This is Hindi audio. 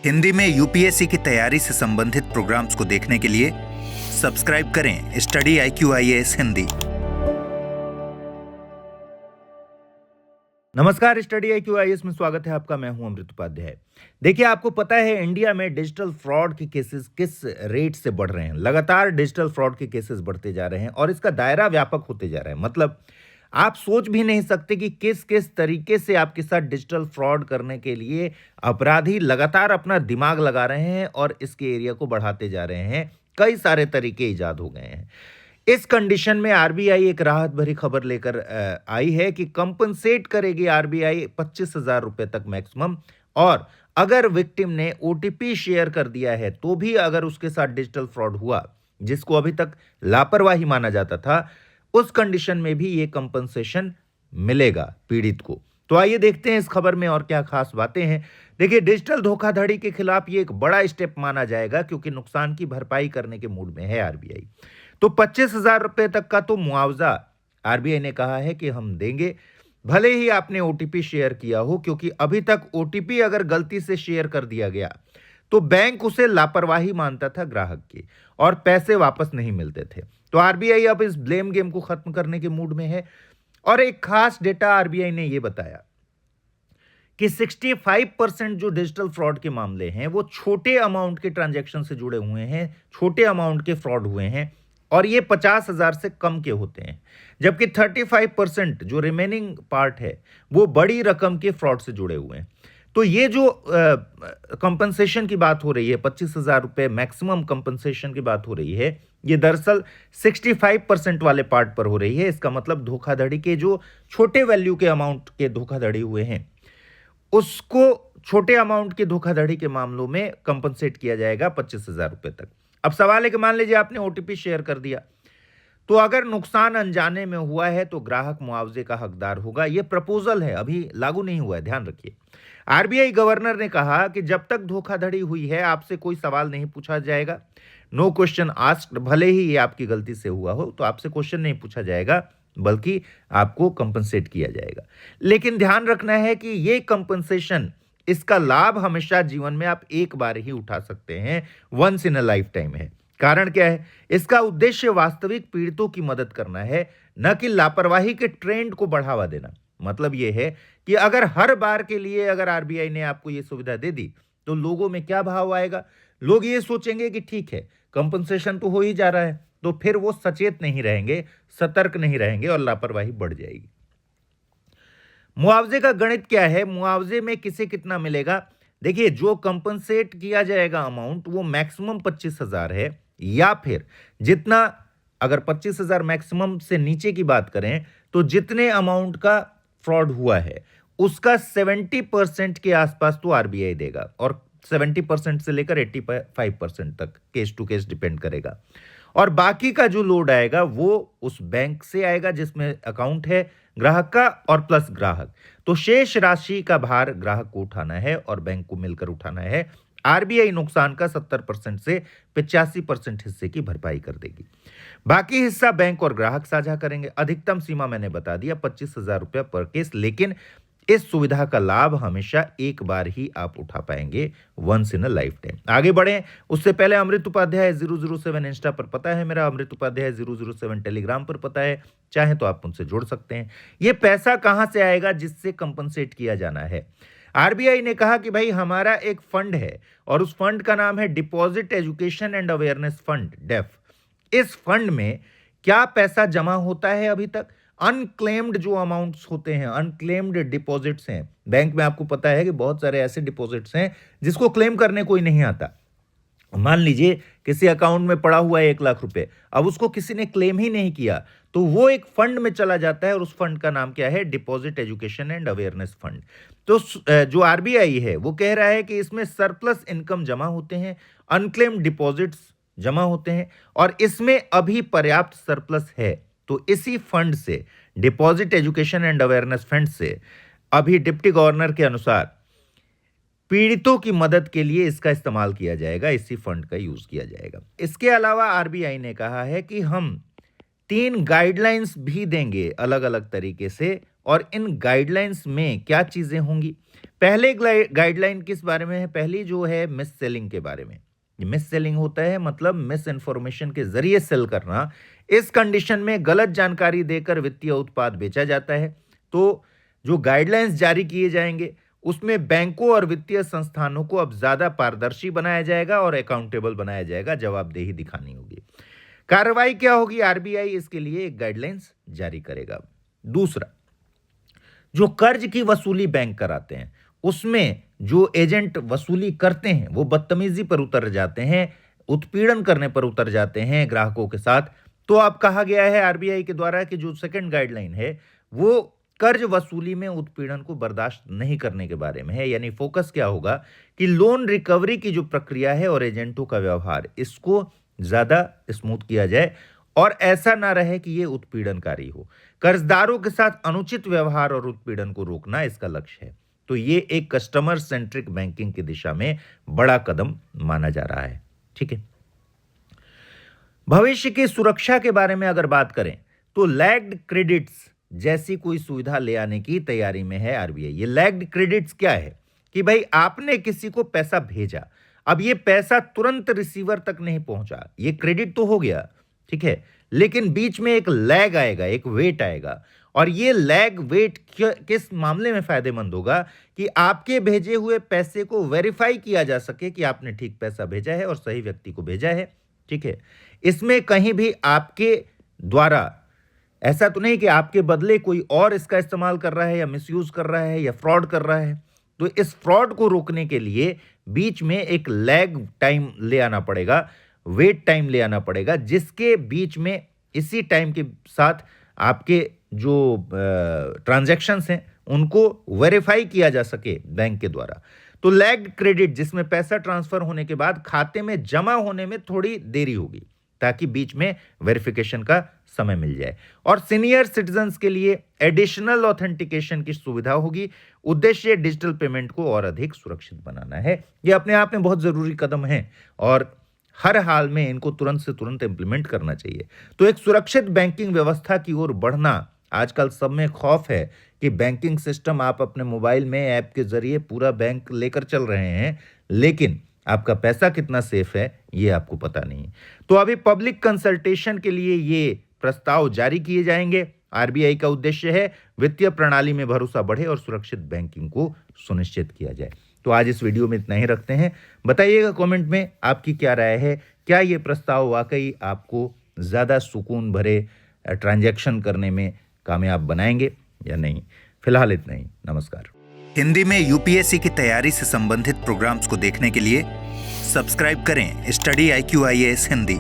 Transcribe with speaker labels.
Speaker 1: हिंदी में यूपीएससी की तैयारी से संबंधित प्रोग्राम्स को देखने के लिए सब्सक्राइब करें स्टडी IQIAS हिंदी।
Speaker 2: नमस्कार, स्टडी IQIAS में स्वागत है आपका। मैं हूं अमृत उपाध्याय। देखिए, आपको पता है इंडिया में डिजिटल फ्रॉड के केसेस किस रेट से बढ़ रहे हैं। लगातार डिजिटल फ्रॉड के केसेस बढ़ते जा रहे हैं और इसका दायरा व्यापक होते जा रहा है। मतलब आप सोच भी नहीं सकते कि किस किस तरीके से आपके साथ डिजिटल फ्रॉड करने के लिए अपराधी लगातार अपना दिमाग लगा रहे हैं और इसके एरिया को बढ़ाते जा रहे हैं। कई सारे तरीके ईजाद हो गए हैं। इस कंडीशन में आरबीआई एक राहत भरी खबर लेकर आई है कि कंपनसेट करेगी आरबीआई 25,000 रुपए तक मैक्सिमम। और अगर विक्टिम ने ओटीपी शेयर कर दिया है तो भी अगर उसके साथ डिजिटल फ्रॉड हुआ, जिसको अभी तक लापरवाही माना जाता था, उस कंडीशन में भी ये कंपनसेशन मिलेगा पीड़ित को। तो आइए देखते हैं इस खबर में और क्या खास बातें हैं। देखिए, डिजिटल धोखाधड़ी के खिलाफ ये एक बड़ा स्टेप माना जाएगा क्योंकि नुकसान की भरपाई करने के मूड में है आरबीआई। तो 25,000 रुपए तक का तो मुआवजा आरबीआई ने कहा है कि हम देंगे, भले ही आपने ओटीपी शेयर किया हो, क्योंकि अभी तक ओटीपी अगर गलती से शेयर कर दिया गया तो बैंक उसे लापरवाही मानता था ग्राहक की और पैसे वापस नहीं मिलते थे। तो आरबीआई अब इस ब्लेम गेम को खत्म करने के मूड में है। और एक खास डेटा आरबीआई ने यह बताया कि 65% जो डिजिटल फ्रॉड के मामले हैं वो छोटे अमाउंट के ट्रांजैक्शन से जुड़े हुए हैं, छोटे अमाउंट के फ्रॉड हुए हैं और ये 50,000 से कम के होते हैं। जबकि 35% जो रिमेनिंग पार्ट है वो बड़ी रकम के फ्रॉड से जुड़े हुए हैं। तो ये जो कंपनसेशन की बात हो रही है, 25,000 रुपए मैक्सिमम कंपनसेशन की बात हो रही है, ये दरअसल 65% वाले पार्ट पर हो रही है। इसका मतलब धोखाधड़ी के जो छोटे वैल्यू के अमाउंट के धोखाधड़ी हुए हैं उसको छोटे अमाउंट के धोखाधड़ी के मामलों में कंपनसेट किया जाएगा 25,000 रुपए तक। अब सवाल है कि मान लीजिए आपने ओटीपी शेयर कर दिया, तो अगर नुकसान अनजाने में हुआ है तो ग्राहक मुआवजे का हकदार होगा। यह प्रपोजल है, अभी लागू नहीं हुआ है, ध्यान रखिए। आरबीआई गवर्नर ने कहा कि जब तक धोखाधड़ी हुई है आपसे कोई सवाल नहीं पूछा जाएगा। No question asked. भले ही ये आपकी गलती से हुआ हो तो आपसे क्वेश्चन नहीं पूछा जाएगा, बल्कि आपको कंपनसेट किया जाएगा। लेकिन ध्यान रखना है कि ये कंपनसेशन, इसका लाभ हमेशा जीवन में आप एक बार ही उठा सकते हैं, once in a life time है। कारण क्या है? इसका उद्देश्य वास्तविक पीड़ितों की मदद करना है, न कि लापरवाही के ट्रेंड को बढ़ावा देना। मतलब यह है कि अगर हर बार के लिए अगर आरबीआई ने आपको यह सुविधा दे दी तो लोगों में क्या भाव आएगा? लोग ये सोचेंगे कि ठीक है, कंपनसेशन तो हो ही जा रहा है, तो फिर वो सचेत नहीं रहेंगे, सतर्क नहीं रहेंगे और लापरवाही बढ़ जाएगी। मुआवजे का गणित क्या है? मुआवजे में किसे कितना मिलेगा? देखिए, जो कंपनसेट किया जाएगा अमाउंट वो मैक्सिमम 25,000 है, या फिर जितना, अगर 25,000 मैक्सिमम से नीचे की बात करें तो जितने अमाउंट का फ्रॉड हुआ है उसका 70% के आसपास तो आरबीआई देगा और 70% से लेकर 85% तक केस टू केस डिपेंड करेगा। और बाकी का जो लोड आएगा वो उस बैंक से आएगा जिसमें अकाउंट है ग्राहक का और प्लस ग्राहक। तो शेष राशि का भार ग्राहक को उठाना है और बैंक को मिलकर उठाना है। आरबीआई नुकसान का 70% से 85% हिस्से की भरपाई कर देगी। बाकी हिस्सा बैंक और ग्राहक साझा करेंगे। अधिकतम सीमा मैंने बता दिया 25,000 रुपया पर केस, लेकिन इस सुविधा का लाभ हमेशा एक बार ही आप उठा पाएंगे, once in a life time. आगे बढ़ें उससे पहले अमृत उपाध्याय 007 इंस्टा पर पता है मेरा, अमृत उपाध्याय 007 टेलीग्राम पर पता है, चाहे तो आप उनसे जुड़ सकते हैं। ये पैसा कहां से आएगा जिससे कंपनसेट किया जाना है? आरबीआई ने कहा कि भाई हमारा एक फंड है और उस फंड का नाम है deposit education and awareness fund, DEAF. इस फंड में क्या पैसा जमा होता है अभी तक? अनक्लेम्ड जो अमाउंट्स होते हैं, अनक्लेम्ड डिपॉजिट्स हैं। बैंक में आपको पता है कि बहुत सारे ऐसे डिपॉजिट्स हैं जिसको क्लेम करने कोई नहीं आता। मान लीजिए किसी अकाउंट में पड़ा हुआ है 1,00,000 रुपए, अब उसको किसी ने क्लेम ही नहीं किया तो वो एक फंड में चला जाता है और उस फंड का नाम क्या है? Deposit education and awareness fund. तो जो आरबीआई है वो कह रहा है कि इसमें सरप्लस इनकम जमा होते हैं, अनक्लेम्ड डिपॉजिट्स जमा होते हैं और इसमें अभी पर्याप्त सरप्लस है। तो इसी फंड से, deposit education and awareness fund से, अभी डिप्टी गवर्नर के अनुसार पीड़ितों की मदद के लिए इसका इस्तेमाल किया जाएगा, इसी फंड का यूज किया जाएगा। इसके अलावा आरबीआई ने कहा है कि हम 3 गाइडलाइंस भी देंगे अलग अलग तरीके से, और इन गाइडलाइंस में क्या चीजें होंगी। पहले गाइडलाइन किस बारे में है? पहली जो है मिस सेलिंग के बारे में। मिस सेलिंग होता है मतलब मिस इन्फॉर्मेशन के जरिए सेल करना। इस कंडीशन में गलत जानकारी देकर वित्तीय उत्पाद बेचा जाता है। तो जो गाइडलाइंस जारी किए जाएंगे उसमें बैंकों और वित्तीय संस्थानों को अब ज्यादा पारदर्शी बनाया जाएगा और अकाउंटेबल बनाया जाएगा, जवाबदेही दिखानी होगी। कार्रवाई क्या होगी? आरबीआई इसके लिए एक गाइडलाइंस जारी करेगा। दूसरा, जो कर्ज की वसूली बैंक कराते हैं उसमें जो एजेंट वसूली करते हैं वो बदतमीजी पर उतर जाते हैं, उत्पीड़न करने पर उतर जाते हैं ग्राहकों के साथ। तो अब कहा गया है आरबीआई के द्वारा कि जो सेकंड गाइडलाइन है वो कर्ज वसूली में उत्पीड़न को बर्दाश्त नहीं करने के बारे में है। यानी फोकस क्या होगा कि लोन रिकवरी की जो प्रक्रिया है और एजेंटों का व्यवहार, इसको ज्यादा स्मूथ किया जाए और ऐसा ना रहे कि ये उत्पीड़नकारी हो। कर्जदारों के साथ अनुचित व्यवहार और उत्पीड़न को रोकना इसका लक्ष्य है। तो ये एक कस्टमर सेंट्रिक बैंकिंग की दिशा में बड़ा कदम माना जा रहा है। ठीक है। भविष्य की सुरक्षा के बारे में अगर बात करें तो लैग्ड क्रेडिट्स जैसी कोई सुविधा ले आने की तैयारी में है आरबीआई। ये लैग्ड क्रेडिट्स क्या है कि भाई आपने किसी को पैसा भेजा, अब ये पैसा तुरंत रिसीवर तक नहीं पहुंचा, ये क्रेडिट तो हो गया, ठीक है, लेकिन बीच में एक लैग आएगा, एक वेट आएगा। और ये लैग वेट किस मामले में फायदेमंद होगा कि आपके भेजे हुए पैसे को वेरीफाई किया जा सके कि आपने ठीक पैसा भेजा है और सही व्यक्ति को भेजा है। ठीक है, इसमें कहीं भी आपके द्वारा ऐसा तो नहीं कि आपके बदले कोई और इसका इस्तेमाल कर रहा है या मिसयूज कर रहा है या फ्रॉड कर रहा है। तो इस फ्रॉड को रोकने के लिए बीच में एक लैग टाइम ले आना पड़ेगा, वेट टाइम ले आना पड़ेगा, जिसके बीच में इसी टाइम के साथ आपके जो ट्रांजैक्शंस हैं उनको वेरीफाई किया जा सके बैंक के द्वारा। तो लैग्ड क्रेडिट जिसमें पैसा ट्रांसफर होने के बाद खाते में जमा होने में थोड़ी देरी होगी ताकि बीच में वेरिफिकेशन का समय मिल जाए। और सीनियर सिटीजन्स के लिए एडिशनल ऑथेंटिकेशन की सुविधा होगी। उद्देश्य डिजिटल पेमेंट को और अधिक सुरक्षित बनाना है। यह अपने आप में बहुत जरूरी कदम है और हर हाल में इनको तुरंत से तुरंत इंप्लीमेंट करना चाहिए। तो एक सुरक्षित बैंकिंग व्यवस्था की ओर बढ़ना, आजकल सब में खौफ है कि बैंकिंग सिस्टम आप अपने मोबाइल में ऐप के जरिए पूरा बैंक लेकर चल रहे हैं, लेकिन आपका पैसा कितना सेफ है ये आपको पता नहीं। तो अभी पब्लिक कंसल्टेशन के लिए ये प्रस्ताव जारी किए जाएंगे। आरबीआई का उद्देश्य है वित्तीय प्रणाली में भरोसा बढ़े और सुरक्षित बैंकिंग को सुनिश्चित किया जाए। तो आज इस वीडियो में इतना ही रखते हैं। बताइएगा कमेंट में आपकी क्या राय है, क्या ये प्रस्ताव वाकई आपको ज़्यादा सुकून भरे ट्रांजैक्शन करने में कामयाब बनाएंगे या नहीं। फिलहाल इतना ही, नमस्कार।
Speaker 1: हिंदी में यूपीएससी की तैयारी से संबंधित प्रोग्राम्स को देखने के लिए सब्सक्राइब करें स्टडी IQ IAS हिंदी।